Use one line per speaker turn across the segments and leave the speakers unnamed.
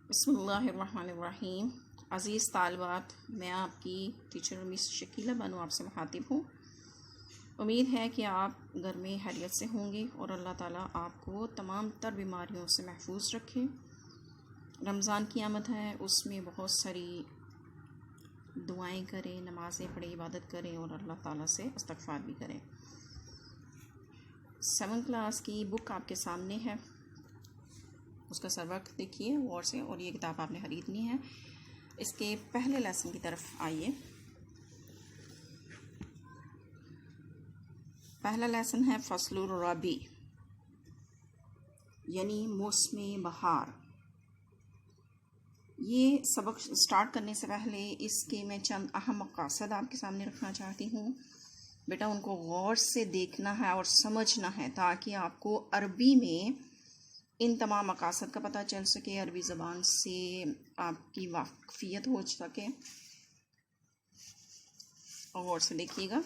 बिस्मिल्लाहिर्रहमानिर्रहीम। अज़ीज़ तालिबात, मैं आपकी टीचर मिस शकीला बानो आपसे मुखातिब हूँ। उम्मीद है कि आप घर में खैरियत से होंगे और अल्लाह ताला आपको तमाम तर बीमारियों से महफूज रखे। रमज़ान की आमद है, उसमें बहुत सारी दुआएं करें, नमाज़ें पढ़ें, इबादत करें और अल्लाह ताला से इस्तग़फ़ार भी करें। 7th क्लास की बुक आपके सामने है, उसका सबक देखिए गौर से और ये किताब आपने ख़रीदनी है। इसके पहले लेसन की तरफ आइए। पहला लेसन है फसलुर रबी, यानी मौसम बहार। ये सबक स्टार्ट करने से पहले इसके मैं चंद अहम मक़ासद आपके सामने रखना चाहती हूँ। बेटा उनको गौर से देखना है और समझना है ताकि आपको अरबी में इन तमाम मक़ासद का पता चल सके, अरबी ज़बान से आपकी वाक़फ़ियत हो सके। और गौर से देखिएगा।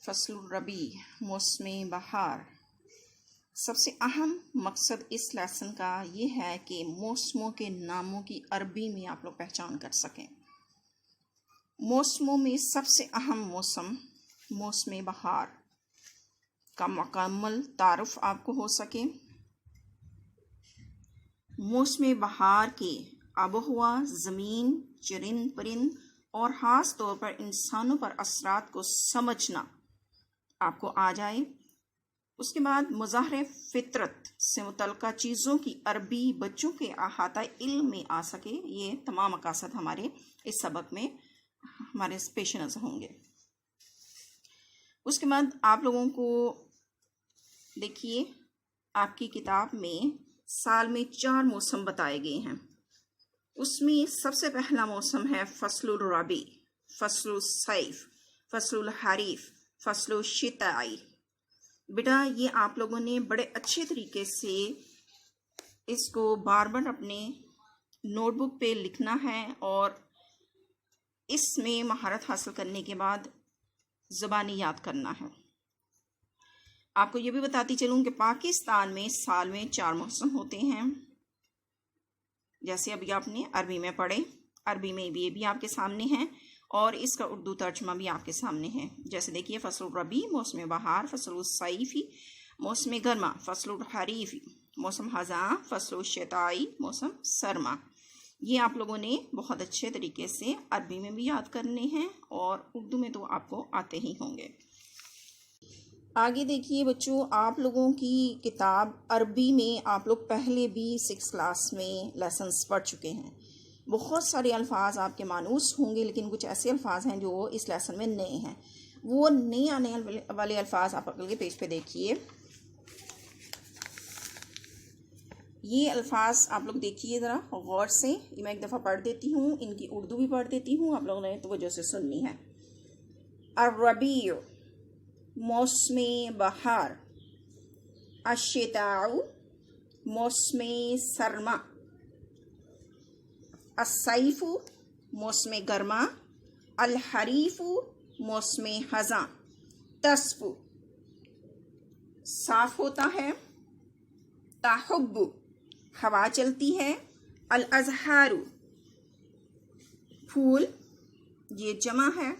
फसलुर रबी, मौसम बहार। सबसे अहम मकसद इस लेसन का ये है कि मौसमों के नामों की अरबी में आप लोग पहचान कर सकें। मौसमों में सबसे अहम मौसम मौसम बहार का मुकम्मल तारुफ आपको हो सके। मौसम बहार के आबोहवा, ज़मीन, चरिंद परिंद और ख़ास तौर पर इंसानों पर असरात को समझना आपको आ जाए। उसके बाद मुज़ाहरे फ़ितरत से मुतल्लिक़ चीज़ों की अरबी बच्चों के अहाता इल्म में आ सके। ये तमाम मक़ासद हमारे इस सबक में हमारे पेश नज़र होंगे। उसके बाद आप लोगों को देखिए, आपकी किताब में साल में 4 मौसम बताए गए हैं। उसमें सबसे पहला मौसम है फसलुर रबी, फसलुल सैफ, फसलुल हरीफ, फसलुल शिताई। बेटा ये आप लोगों ने बड़े अच्छे तरीके से इसको बार बार अपने नोटबुक पे लिखना है और इसमें महारत हासिल करने के बाद ज़बानी याद करना है। आपको ये भी बताती चलूँ कि पाकिस्तान में साल में 4 मौसम होते हैं। जैसे अभी आपने अरबी में पढ़े, अरबी में भी ये भी आपके सामने हैं और इसका उर्दू तर्जमा भी आपके सामने है। जैसे देखिए, फसलुर रबी मौसम बहार, फसलुल सैफ़ी मौसम गर्मा, फसलुल हरीफ़ी मौसम ख़ज़ां, फसलुल शिताई मौसम सरमा। ये आप लोगों ने बहुत अच्छे तरीके से अरबी में भी याद करने हैं और उर्दू में तो आपको आते ही होंगे। आगे देखिए बच्चों, आप लोगों की किताब अरबी में आप लोग पहले भी 6th क्लास में लेसन्स पढ़ चुके हैं। बहुत सारे अल्फाज आपके मानूस होंगे, लेकिन कुछ ऐसे अल्फाज हैं जो इस लेसन में नए हैं। वो नए आने वाले अल्फाज आप अगले पेज पे देखिए। ये अल्फाज आप लोग देखिए ज़रा गौर से। ये मैं एक दफ़ा पढ़ देती हूँ, इनकी उर्दू भी पढ़ देती हूँ, आप लोगों ने तवज्जो से सुननी है। अर्रबी मौसम बहार, अश्शिताउ मौसम सरमा, अस्सैफु मौसम गर्मा, अल हरीफु मौसम ख़ज़ां, तस्फु साफ होता है, ताहुब्बु हवा चलती है, अल अज़हारु फूल ये जमा है,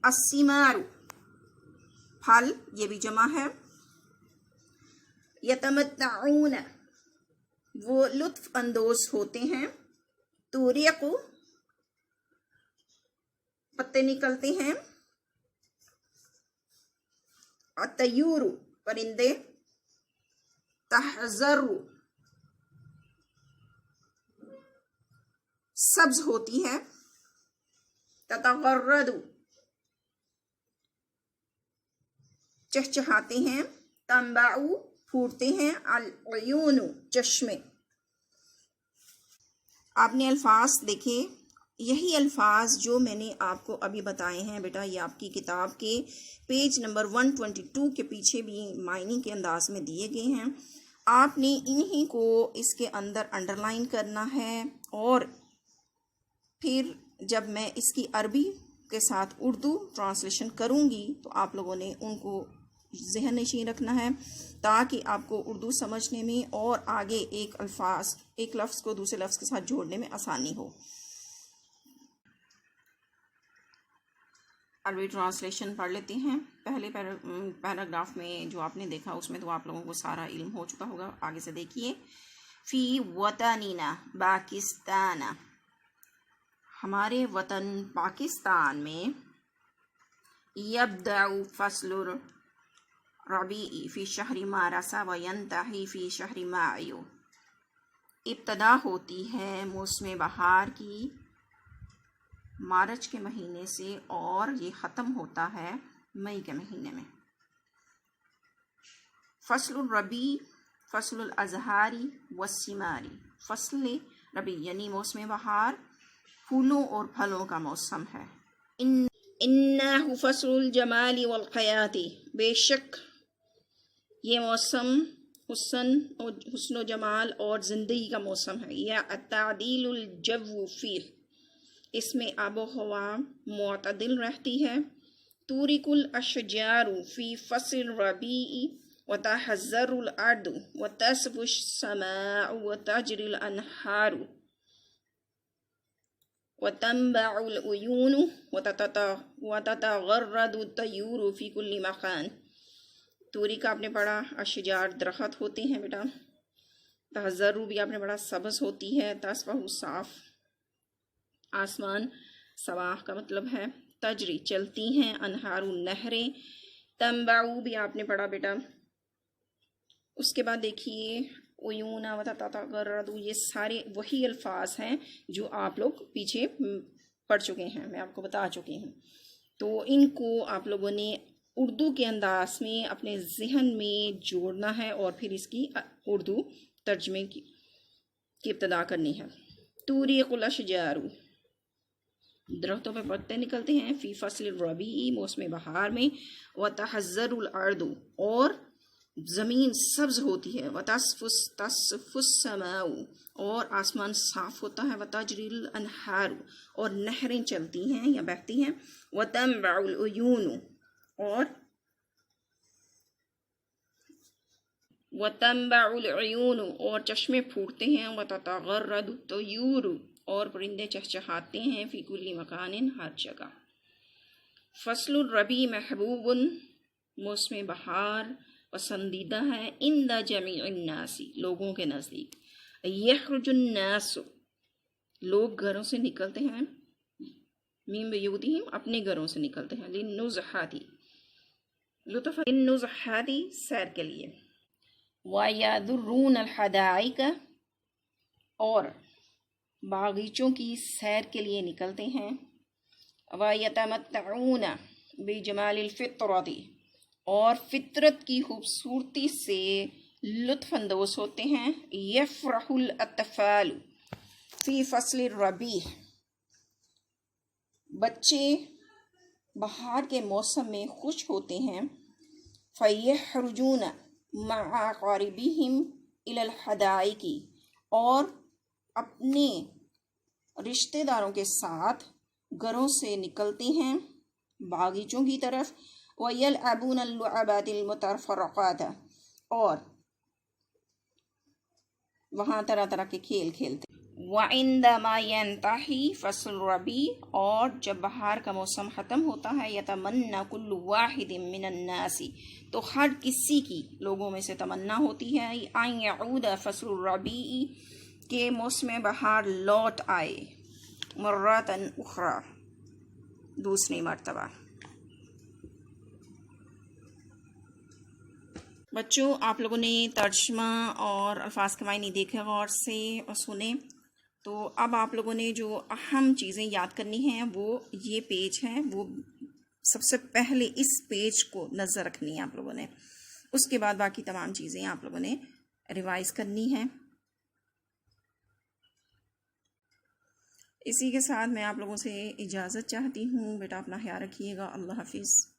अस्सिमारु फल ये भी जमा है, यतमत्तऊन वो लुत्फ़ अंदोज़ होते हैं, तुरिक़ु पत्ते निकलते हैं, अतयूरु परिंदे, तहज़रु सब्ज़ होती है, ततगर्रदु चहचहाते हैं, तंबाउ फूटते हैं, अल-उयूनु चश्मे। आपने अल्फाज देखे, यही अल्फाज जो मैंने आपको अभी बताए हैं बेटा, ये आपकी किताब के पेज नंबर 122 के पीछे भी मायने के अंदाज में दिए गए हैं। आपने इन्हीं को इसके अंदर अंडरलाइन करना है और फिर जब मैं इसकी अरबी के साथ उर्दू ट्रांसलेशन करूँगी तो आप लोगों ने उनको ذہن نشین رکھنا ہے تاکہ آپ کو اردو سمجھنے میں اور آگے ایک لفظ کو دوسرے لفظ کے ساتھ جوڑنے میں آسانی ہو۔ عربی ٹرانسلیشن پڑھ لیتے ہیں۔ پہلے پیراگراف میں جو آپ نے دیکھا اس میں تو آپ لوگوں کو سارا علم ہو چکا ہوگا، آگے سے دیکھیے۔ فی وطننا پاکستان، ہمارے وطن پاکستان میں، یبدأ فصل الربیع فی شہر مارس وینتہی فی شہر مائی، ابتدا ہوتی ہے موسم بہار کی مارچ کے مہینے سے اور یہ ختم ہوتا ہے مئی کے مہینے میں۔ فصل الربیع فصل الازہاری والثماری، فصل ربیع یعنی موسم بہار پھولوں اور پھلوں کا موسم ہے۔ انہ فصل الجمال والحیات، بے شک یہ موسم حسن و جمال اور زندگی کا موسم ہے۔ یا تعدیل الجو فیہ، اس میں آب و ہوا معتدل رہتی ہے۔ تورک الاشجار فی فصل الربیع وتحذر الارض وتصف السماء وتجری الانہار وتنبع العیون وتتغرد الطیور فی کل مکان۔ توری کا آپ نے پڑھا، اشجار درخت ہوتے ہیں بیٹا، تحذر بھی آپ نے پڑھا سبز ہوتی ہے، تصفح صاف آسمان، سواح کا مطلب ہے، تجری چلتی ہیں، انہار نہریں، تنبع بھی آپ نے پڑھا بیٹا۔ اس کے بعد دیکھیے عیون وتتغرد، یہ سارے وہی الفاظ ہیں جو آپ لوگ پیچھے پڑھ چکے ہیں، میں آپ کو بتا چکی ہوں۔ تو ان کو آپ لوگوں نے اردو کے انداز میں اپنے ذہن میں جوڑنا ہے اور پھر اس کی اردو ترجمے کی ابتدا کرنی ہے۔ توریق الاشجار، درختوں پہ پتے نکلتے ہیں، فی فصل الربیع موسم بہار میں، وتحذر الارض اور زمین سبز ہوتی ہے، وتصف السماء اور آسمان صاف ہوتا ہے، وتجری الانہار اور نہریں چلتی ہیں یا بہتی ہیں، وتنبع العیون اور چشمے پھوٹتے ہیں، وتتغرد الطیور اور پرندے چہچہاتے ہیں، فی کل مکان ہر جگہ۔ فصل الربیع محبوب، موسم بہار پسندیدہ ہے، عند جمیع الناس لوگوں کے نزدیک، یخرج الناس لوگ گھروں سے نکلتے ہیں، من بیوتہم اپنے گھروں سے نکلتے ہیں، للنزہات للنزہات سیر کے لیے، وَيَذُرُّونَ الْحَدَائِقَ اور باغیچوں کی سیر کے لیے نکلتے ہیں، وَيَتَمَتَّعُونَ بِجَمَالِ الْفِطْرَةِ اور فطرت کی خوبصورتی سے لطف اندوز ہوتے ہیں، یفرح الاطفال فی فصل الربیع بچے بہار کے موسم میں خوش ہوتے ہیں، فیخرجون مع اقاربہم الی الحدائق اور اپنے رشتہ داروں کے ساتھ گھروں سے نکلتے ہیں باغیچوں کی طرف، وَيَلْعَبُونَ اللُّعَبَاتِ الْمُتَفَرَّقَاتِ اور وہاں طرح طرح کے کھیل کھیلتے ہیں۔ وَعِندَمَا يَنْتَهِي فَصْلُ الرَّبِيعِ اور جب بہار کا موسم ختم ہوتا ہے، يَتَمَنَّى كُلُّ وَاحِدٍ مِّنَ النَّاسِ تو ہر کسی کی لوگوں میں سے تمنا ہوتی ہے، أَن يَعُودَ فَصْلُ الرَّبِيعِ کہ موسم بہار لوٹ آئے، مَرَّةً أُخْرَى دوسری مرتبہ۔ بچوں آپ لوگوں نے ترجمہ اور الفاظ کے معنی دیکھے غور سے اور سنے، تو اب آپ لوگوں نے جو اہم چیزیں یاد کرنی ہیں وہ یہ پیج ہے، وہ سب سے پہلے اس پیج کو نظر رکھنی ہے آپ لوگوں نے، اس کے بعد باقی تمام چیزیں آپ لوگوں نے ریوائز کرنی ہیں۔ اسی کے ساتھ میں آپ لوگوں سے اجازت چاہتی ہوں، بیٹا اپنا خیال رکھیے گا، اللہ حافظ۔